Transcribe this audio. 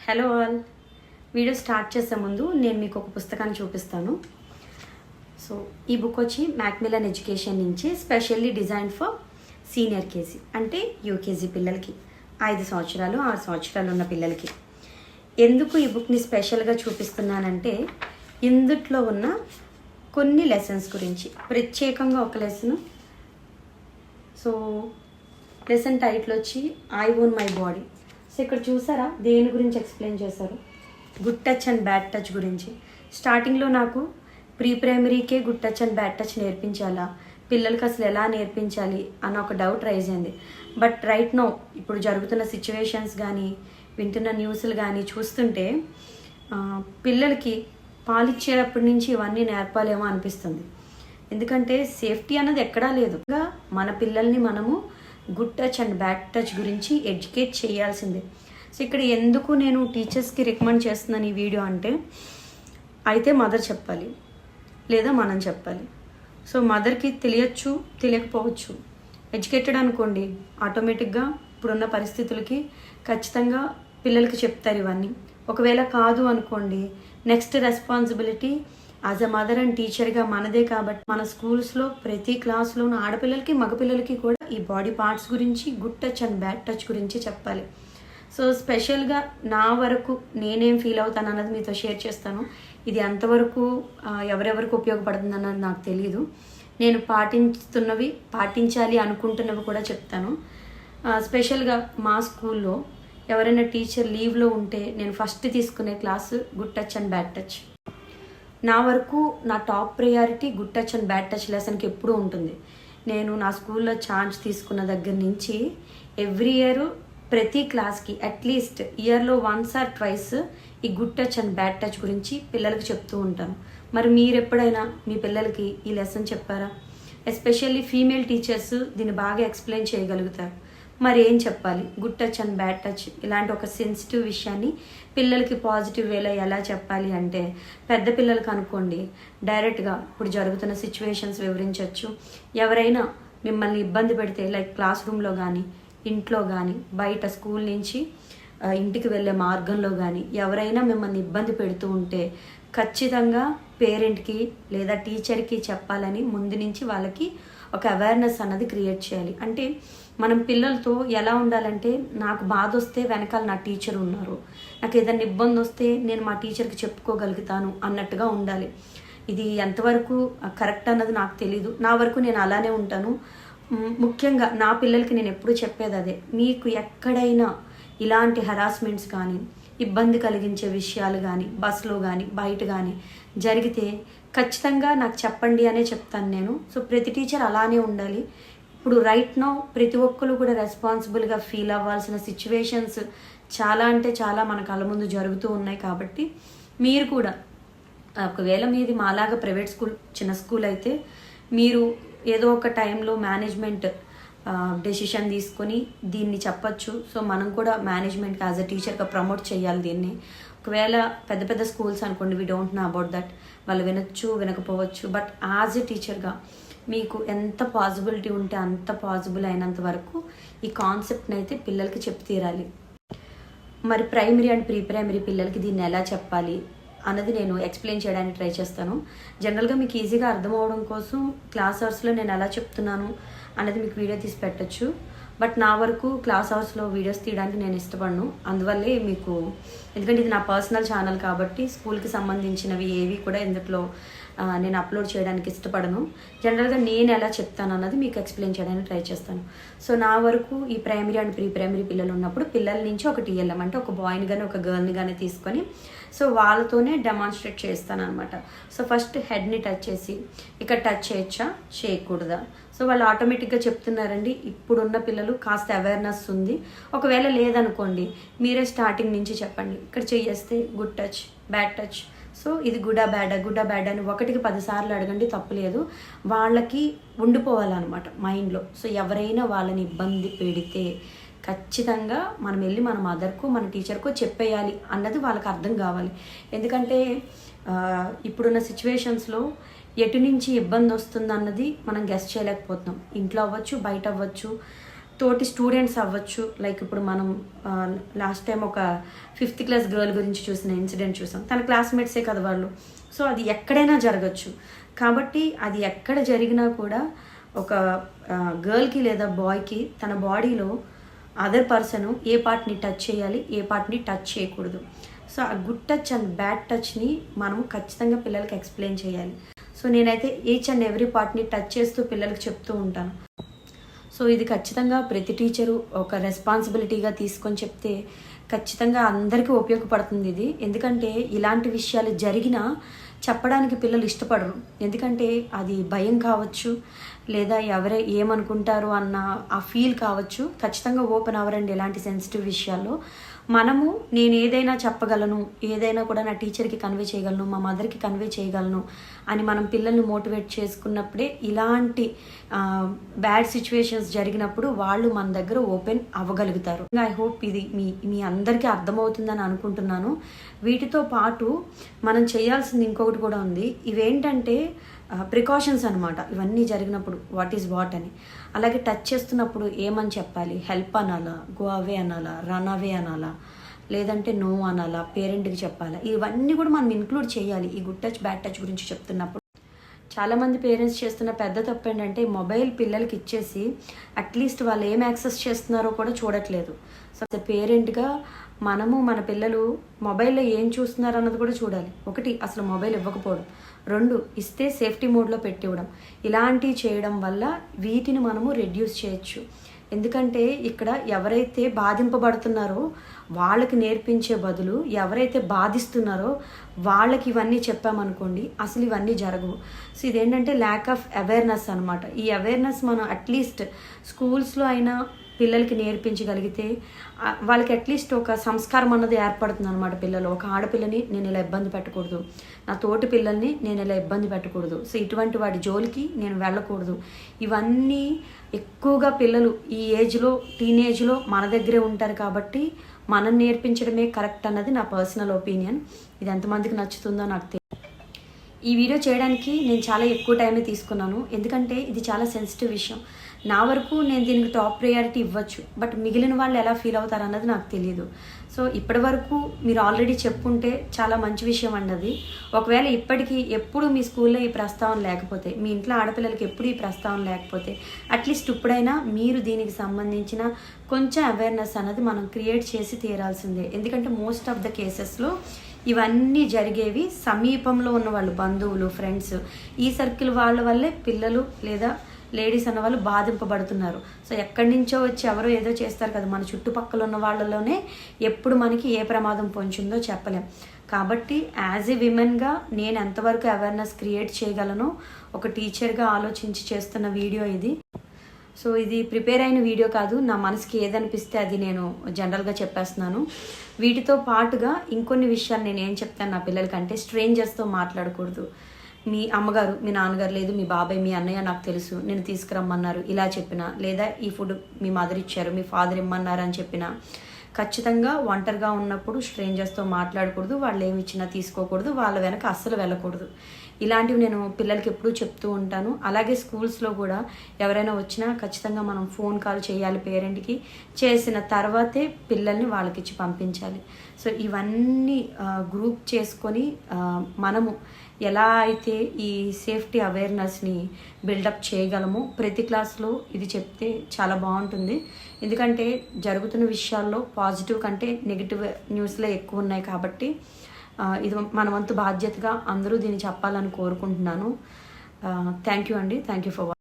Hello all. Video start చేసే ముందు నేను మీకు ఒక పుస్తకాన్ని చూపిస్తాను. సో ఈ బుక్ వచ్చి మ్యాక్మిలన్ ఎడ్యుకేషన్ నుంచి specially design for senior KG, అంటే యూకేజీ పిల్లలకి 5 సంవత్సరాలు 6 సంవత్సరాలు ఉన్న పిల్లలకి. ఎందుకు ఈ బుక్ని స్పెషల్గా చూపిస్తున్నానంటే ఇందుట్లో ఉన్న కొన్ని లెసన్స్ గురించి, ప్రత్యేకంగా ఒక లెసన్. సో లెసన్ టైటిల్ వచ్చి I own my body. So ఇక్కడ చూసారా దేని గురించి ఎక్స్ప్లెయిన్ చేశారు? Good touch and bad touch గురించి. స్టార్టింగ్లో నాకు ప్రీ ప్రైమరీకే good touch and bad touch నేర్పించాలా, పిల్లలకి అసలు ఎలా నేర్పించాలి అన్న ఒక డౌట్ రైజ్ అయింది. బట్ రైట్ నో ఇప్పుడు జరుగుతున్న సిచ్యువేషన్స్ కానీ వింటున్న న్యూస్లు కానీ చూస్తుంటే పిల్లలకి పాలిచ్చేటప్పటి నుంచి ఇవన్నీ నేర్పాలేమో అనిపిస్తుంది. ఎందుకంటే సేఫ్టీ అన్నది ఎక్కడా లేదు. మన పిల్లల్ని మనము good touch and bad touch గురించి ఎడ్యుకేట్ చేయాల్సిందే. సో ఇక్కడ ఎందుకు నేను టీచర్స్కి రికమెండ్ చేస్తున్నాను ఈ వీడియో అంటే, అయితే మదర్ చెప్పాలి లేదా మనం చెప్పాలి. సో మదర్కి తెలియచ్చు తెలియకపోవచ్చు. ఎడ్యుకేటెడ్ అనుకోండి, ఆటోమేటిక్గా ఇప్పుడున్న పరిస్థితులకి ఖచ్చితంగా పిల్లలకి చెప్తారు ఇవన్నీ. ఒకవేళ కాదు అనుకోండి, next responsibility as a mother and టీచర్గా మనదే. కాబట్టి మన స్కూల్స్లో ప్రతి క్లాస్లో ఉన్న ఆడపిల్లలకి మగపిల్లలకి కూడా ఈ బాడీ పార్ట్స్ గురించి, good touch and bad touch గురించి చెప్పాలి. సో స్పెషల్గా నా వరకు నేనేం ఫీల్ అవుతాను అన్నది మీతో షేర్ చేస్తాను. ఇది ఎంతవరకు ఎవరెవరికి ఉపయోగపడుతుంది అన్నది నాకు తెలియదు. నేను పాటించాలి అనుకుంటున్నవి కూడా చెప్తాను. స్పెషల్గా మా స్కూల్లో ఎవరైనా టీచర్ లీవ్లో ఉంటే నేను ఫస్ట్ తీసుకునే class good touch and bad touch. నా వరకు నా top priority good touch and bad touch లెసన్కి ఎప్పుడూ ఉంటుంది. నేను నా స్కూల్లో ఛార్జ్ తీసుకున్న దగ్గర నుంచి ఎవ్రీ ఇయర్ ప్రతి క్లాస్కి అట్లీస్ట్ ఇయర్లో వన్స్ ఆర్ ట్వైస్ ఈ good touch and bad touch గురించి పిల్లలకి చెప్తూ ఉంటాను. మరి మీరు ఎప్పుడైనా మీ పిల్లలకి ఈ లెసన్ చెప్పారా? ఎస్పెషల్లీ ఫీమేల్ టీచర్స్ దీన్ని బాగా ఎక్స్ప్లెయిన్ చేయగలుగుతారు. మరి ఏం చెప్పాలి? Good touch and bad touch ఇలాంటి ఒక సెన్సిటివ్ విషయాన్ని పిల్లలకి పాజిటివ్ వేలో ఎలా చెప్పాలి అంటే, పెద్ద పిల్లలకి అనుకోండి డైరెక్ట్గా ఇప్పుడు జరుగుతున్న సిచ్యువేషన్స్ వివరించవచ్చు. ఎవరైనా మిమ్మల్ని ఇబ్బంది పెడితే, లైక్ క్లాస్ రూమ్లో కానీ, ఇంట్లో కానీ, బయట స్కూల్ నుంచి ఇంటికి వెళ్ళే మార్గంలో కానీ ఎవరైనా మిమ్మల్ని ఇబ్బంది పెడుతూ ఉంటే ఖచ్చితంగా పేరెంట్కి లేదా టీచర్కి చెప్పాలని ముందు నుంచి వాళ్ళకి ఒక అవేర్నెస్ అన్నది క్రియేట్ చేయాలి. అంటే మనం పిల్లలతో ఎలా ఉండాలంటే, నాకు బాధ వస్తే వెనకాల నా టీచర్ ఉన్నారు, నాకు ఏదైనా ఇబ్బంది వస్తే నేను మా టీచర్కి చెప్పుకోగలుగుతాను అన్నట్టుగా ఉండాలి. ఇది ఎంతవరకు కరెక్ట్ అన్నది నాకు తెలీదు. నా వరకు నేను అలానే ఉంటాను. ముఖ్యంగా నా పిల్లలకి నేను ఎప్పుడు చెప్పేది అదే, మీకు ఎక్కడైనా ఇలాంటి హరాస్మెంట్స్ కానీ, ఇబ్బంది కలిగించే విషయాలు కానీ, బస్లో కానీ బయట కానీ జరిగితే ఖచ్చితంగా నాకు చెప్పండి అనే చెప్తాను నేను. సో ప్రతి టీచర్ అలానే ఉండాలి. ఇప్పుడు రైట్ నౌ ప్రతి ఒక్కరు కూడా రెస్పాన్సిబుల్గా ఫీల్ అవ్వాల్సిన సిచ్యువేషన్స్ చాలా అంటే చాలా మన కళ్ళ ముందు జరుగుతూ ఉన్నాయి. కాబట్టి మీరు కూడా ఒకవేళ మీది మాలాగా ప్రైవేట్ స్కూల్, చిన్న స్కూల్ అయితే మీరు ఏదో ఒక టైంలో మేనేజ్మెంట్ డెసిషన్ తీసుకొని దీన్ని చెప్పచ్చు. సో మనం కూడా మేనేజ్మెంట్కి యాజ్ అ టీచర్గా ప్రమోట్ చేయాలి దీన్ని. ఒకవేళ పెద్ద పెద్ద స్కూల్స్ అనుకోండి, we don't know about that, వాళ్ళు వినొచ్చు వినకపోవచ్చు. బట్ యాజ్ ఎ టీచర్గా మీకు ఎంత పాసిబిలిటీ ఉంటే అంత పాసిబుల్ అయినంత వరకు ఈ కాన్సెప్ట్ని అయితే పిల్లలకి చెప్పి తీరాలి. మరి ప్రైమరీ అండ్ ప్రీ ప్రైమరీ పిల్లలకి దీన్ని ఎలా చెప్పాలి అన్నది నేను ఎక్స్ప్లెయిన్ చేయడానికి ట్రై చేస్తాను. జనరల్గా మీకు ఈజీగా అర్థం అవడం కోసం క్లాస్ అవర్స్లో నేను ఎలా చెప్తున్నాను అన్నది మీకు వీడియో తీసి పెట్టచ్చు. బట్ నా వరకు క్లాస్ అవర్స్లో వీడియోస్ తీయడానికి నేను ఇష్టపడను. అందువల్లే మీకు, ఎందుకంటే ఇది నా పర్సనల్ ఛానల్ కాబట్టి స్కూల్కి సంబంధించినవి ఏవి కూడా ఇందులో నేను అప్లోడ్ చేయడానికి ఇష్టపడను. జనరల్గా నేను ఎలా చెప్తాను అన్నది మీకు ఎక్స్ప్లెయిన్ చేయడానికి ట్రై చేస్తాను. సో నా వరకు ఈ ప్రైమరీ అండ్ ప్రీ ప్రైమరీ పిల్లలు ఉన్నప్పుడు పిల్లల నుంచి ఒక టీఎల్ఎం అంటే ఒక బాయ్ని కానీ ఒక గర్ల్ని కానీ తీసుకొని సో వాళ్ళతోనే డెమాన్స్ట్రేట్ చేస్తాను అనమాట. సో ఫస్ట్ హెడ్ని టచ్ చేసి, ఇక్కడ టచ్ చేయొచ్చా చేయకూడదా, సో వాళ్ళు ఆటోమేటిక్గా చెప్తున్నారండి. ఇప్పుడున్న పిల్లలు కాస్త అవేర్నెస్ ఉంది. ఒకవేళ లేదనుకోండి, మీరే స్టార్టింగ్ నుంచి చెప్పండి. ఇక్కడ చేస్తే good touch bad touch, so ఇది గుడా బ్యాడ్ అని 1కి 10 సార్లు అడగండి, తప్పులేదు. వాళ్ళకి ఉండిపోవాలన్నమాట మైండ్లో. సో ఎవరైనా వాళ్ళని ఇబ్బంది పెడితే ఖచ్చితంగా మనం వెళ్ళి మన మదర్కో మన టీచర్కో చెప్పేయాలి అన్నది వాళ్ళకి అర్థం కావాలి. ఎందుకంటే ఇప్పుడున్న సిచ్యువేషన్స్లో ఎటు నుంచి ఇబ్బంది వస్తుంది అన్నది మనం గెస్ చేయలేకపోతున్నాం. ఇంట్లో అవ్వచ్చు, బయట అవ్వచ్చు, తోటి స్టూడెంట్స్ అవ్వచ్చు. లైక్ ఇప్పుడు మనం లాస్ట్ టైం ఒక 5th క్లాస్ గర్ల్ గురించి చూసిన ఇన్సిడెంట్ చూసాం. తన క్లాస్మేట్సే కదా వాళ్ళు. సో అది ఎక్కడైనా జరగచ్చు. కాబట్టి అది ఎక్కడ జరిగినా కూడా ఒక గర్ల్కి లేదా బాయ్కి తన బాడీలో అదర్ పర్సన్ ఏ పార్ట్ని టచ్ చేయాలి, ఏ పార్ట్ని టచ్ చేయకూడదు. సో ఆ గుడ్ టచ్ అండ్ బ్యాడ్ టచ్ని మనము ఖచ్చితంగా పిల్లలకి ఎక్స్ప్లెయిన్ చేయాలి. సో నేనైతే ఈచ్ అండ్ ఎవ్రీ పార్ట్ని టచ్ చేస్తూ పిల్లలకి చెప్తూ ఉంటాను. సో ఇది ఖచ్చితంగా ప్రతి టీచరు ఒక రెస్పాన్సిబిలిటీగా తీసుకొని చెప్తే ఖచ్చితంగా అందరికీ ఉపయోగపడుతుంది ఇది. ఎందుకంటే ఇలాంటి విషయాలు జరిగినా చెప్పడానికి పిల్లలు ఇష్టపడరు. ఎందుకంటే అది భయం కావచ్చు, లేదా ఏమనుకుంటారు అన్న ఆ ఫీల్ కావచ్చు. ఖచ్చితంగా ఓపెన్ అవ్వరండి ఇలాంటి సెన్సిటివ్ విషయాల్లో. నేను ఏదైనా చెప్పగలను, ఏదైనా కూడా నా టీచర్కి కన్వే చేయగలను, మా మదర్కి కన్వే చేయగలను అని మనం పిల్లల్ని మోటివేట్ చేసుకున్నప్పుడే ఇలాంటి బ్యాడ్ సిచ్యువేషన్స్ జరిగినప్పుడు వాళ్ళు మన దగ్గర ఓపెన్ అవ్వగలుగుతారు. ఐ హోప్ ఇది మీ అందరికీ అర్థమవుతుందని అనుకుంటున్నాను. వీటితో పాటు మనం చేయాల్సింది ఇంకొకటి కూడా ఉంది. ఇవేంటంటే ప్రికాషన్స్ అనమాట. ఇవన్నీ జరిగినప్పుడు వాట్ ఈజ్ వాట్ అని. అలాగే టచ్ చేస్తున్నప్పుడు ఏమని చెప్పాలి, హెల్ప్ అనాలా, గో అవే అనాలా, రన్ అవే అనాలా, లేదంటే నో అనాలా, పేరెంట్కి చెప్పాలా, ఇవన్నీ కూడా మనం ఇంక్లూడ్ చేయాలి ఈ గుడ్ టచ్ బ్యాడ్ టచ్ గురించి చెప్తున్నప్పుడు. చాలామంది పేరెంట్స్ చేస్తున్న పెద్ద తప్పు ఏంటంటే మొబైల్ పిల్లలకి ఇచ్చేసి అట్లీస్ట్ వాళ్ళు ఏం యాక్సెస్ చేస్తున్నారో కూడా చూడట్లేదు. సో పేరెంట్గా మనము మన పిల్లలు మొబైల్లో ఏం చూస్తున్నారు అన్నది కూడా చూడాలి. 1 అసలు మొబైల్ ఇవ్వకపోవడం, 2 ఇస్తే సేఫ్టీ మోడ్లో పెట్టివ్వడం. ఇలాంటివి చేయడం వల్ల వీటిని మనము రెడ్యూస్ చేయొచ్చు. ఎందుకంటే ఇక్కడ ఎవరైతే బాధింపబడుతున్నారో వాళ్ళకి నేర్పించే బదులు ఎవరైతే బాధిస్తున్నారో వాళ్ళకి ఇవన్నీ చెప్పామనుకోండి అసలు ఇవన్నీ జరగవు. సో ఇదేంటంటే ల్యాక్ ఆఫ్ అవేర్నెస్ అనమాట. ఈ అవేర్నెస్ మనం అట్లీస్ట్ స్కూల్స్లో అయినా పిల్లలకి నేర్పించగలిగితే వాళ్ళకి అట్లీస్ట్ ఒక సంస్కారం అన్నది ఏర్పడుతుంది అనమాట. పిల్లలు ఒక ఆడపిల్లని నేను ఇలా ఇబ్బంది పెట్టకూడదు, నా తోటి పిల్లల్ని నేను ఇలా ఇబ్బంది పెట్టకూడదు, సో ఇటువంటి వాడి జోలికి నేను వెళ్ళకూడదు. ఇవన్నీ ఎక్కువగా పిల్లలు ఈ ఏజ్లో టీనేజ్లో మన దగ్గరే ఉంటారు కాబట్టి మనం నేర్పించడమే కరెక్ట్ అన్నది నా పర్సనల్ ఒపీనియన్. ఇది ఎంతమందికి నచ్చుతుందో నాకు తెలియదు. ఈ వీడియో చేయడానికి నేను చాలా ఎక్కువ టైమే తీసుకున్నాను. ఎందుకంటే ఇది చాలా సెన్సిటివ్ విషయం. నా వరకు నేను దీనికి టాప్ ప్రయారిటీ ఇవ్వచ్చు, బట్ మిగిలిన వాళ్ళు ఎలా ఫీల్ అవుతారు అన్నది నాకు తెలియదు. సో ఇప్పటి వరకు మీరు ఆల్రెడీ చెప్పుంటే చాలా మంచి విషయం అన్నది. ఒకవేళ ఇప్పటికీ ఎప్పుడు మీ స్కూల్లో ఈ ప్రస్తావన లేకపోతే, మీ ఇంట్లో ఆడపిల్లలకి ఎప్పుడు ఈ ప్రస్తావన లేకపోతే అట్లీస్ట్ ఇప్పుడైనా మీరు దీనికి సంబంధించిన కొంచెం అవేర్నెస్ అన్నది మనం క్రియేట్ చేసి తీరాల్సిందే. ఎందుకంటే మోస్ట్ ఆఫ్ ద కేసెస్లో ఇవన్నీ జరిగేవి సమీపంలో ఉన్న వాళ్ళు, బంధువులు, ఫ్రెండ్స్, ఈ సర్కిల్ వాళ్ళ వల్లే పిల్లలు లేదా లేడీస్ అన్న వాళ్ళు బాధింపబడుతున్నారు. సో ఎక్కడి నుంచో వచ్చి ఎవరో ఏదో చేస్తారు కదా, మన చుట్టుపక్కల ఉన్న వాళ్ళలోనే ఎప్పుడు మనకి ఏ ప్రమాదం పొంచుందో చెప్పలేం. కాబట్టి యాజ్ ఏ విమెన్గా నేను ఎంతవరకు అవేర్నెస్ క్రియేట్ చేయగలను ఒక టీచర్గా ఆలోచించి చేస్తున్న వీడియో ఇది. సో ఇది ప్రిపేర్ అయిన వీడియో కాదు, నా మనసుకి ఏదనిపిస్తే అది నేను జనరల్గా చెప్పేస్తున్నాను. వీటితో పాటుగా ఇంకొన్ని విషయాలు నేను ఏం చెప్తాను నా పిల్లలకంటే, స్ట్రేంజర్స్తో మాట్లాడకూడదు. మీ అమ్మగారు, మీ నాన్నగారు, లేదు మీ బాబాయ్, మీ అన్నయ్య నాకు తెలుసు, నేను తీసుకురమ్మన్నారు ఇలా చెప్పిన, లేదా ఈ ఫుడ్ మీ మదర్ ఇచ్చారు, మీ ఫాదర్ ఇమ్మన్నారు అని చెప్పిన, ఖచ్చితంగా ఒంటరిగా ఉన్నప్పుడు స్ట్రేంజర్స్తో మాట్లాడకూడదు. వాళ్ళు ఏమి ఇచ్చినా తీసుకోకూడదు, వాళ్ళ వెనక అస్సలు వెళ్ళకూడదు. ఇలాంటివి నేను పిల్లలకి ఎప్పుడూ చెప్తూ ఉంటాను. అలాగే స్కూల్స్లో కూడా ఎవరైనా వచ్చినా ఖచ్చితంగా మనం ఫోన్ కాల్ చేయాలి పేరెంట్కి, చేసిన తర్వాతే పిల్లల్ని వాళ్ళకిచ్చి పంపించాలి. సో ఇవన్నీ గ్రూప్ చేసుకొని మనము ఎలా అయితే ఈ సేఫ్టీ అవేర్నెస్ని బిల్డప్ చేయగలమో ప్రతి క్లాస్లో ఇది చెప్తే చాలా బాగుంటుంది. ఎందుకంటే జరుగుతున్న విషయాల్లో పాజిటివ్ కంటే నెగిటివ్ న్యూస్లే ఎక్కువ ఉన్నాయి కాబట్టి ఇది మన వంతు బాధ్యతగా అందరూ దీన్ని చెప్పాలని కోరుకుంటున్నాను. థ్యాంక్ యూ అండి. Thank you for watching.